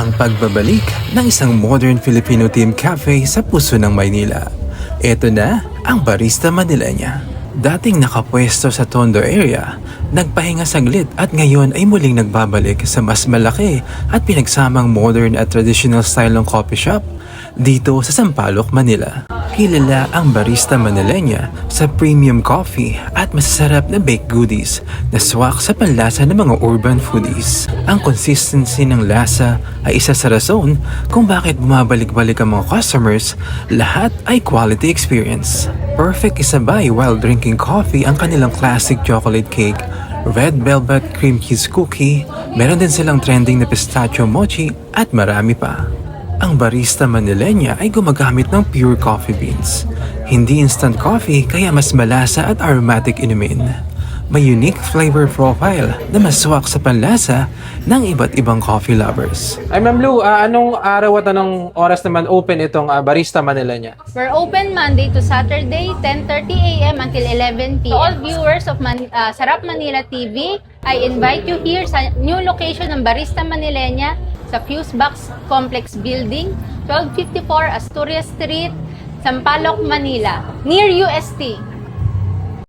ang pagbabalik ng isang modern Filipino themed cafe sa puso ng Maynila. Ito na ang Barista Manilenya. Dating nakapwesto sa Tondo area, nagpahinga saglit at ngayon ay muling nagbabalik sa mas malaki at pinagsamang modern at traditional style ng coffee shop dito sa Sampaloc, Manila. Kilala ang Barista Manilenya sa premium coffee at masasarap na baked goodies na swak sa panlasa ng mga urban foodies. Ang consistency ng lasa ay isa sa rason kung bakit bumabalik-balik ang mga customers, lahat ay quality experience. Perfect isabay while drinking coffee ang kanilang classic chocolate cake, red velvet cream cheese cookie, meron din silang trending na pistachio mochi at marami pa. Ang Barista Manilenya ay gumagamit ng pure coffee beans. Hindi instant coffee kaya mas malasa at aromatic inumin. May unique flavor profile na maswak sa panlasa ng iba't ibang coffee lovers. Ay, Ma'am Lou, anong araw at anong oras naman open itong Barista Manilenya? We're open Monday to Saturday, 10:30 a.m. until 11 p.m. To all viewers of Sarap Manila TV, I invite you here sa new location ng Barista Manilenya sa Fuse Box Complex Building, 1254 Asturias Street, Sampaloc, Manila, near UST.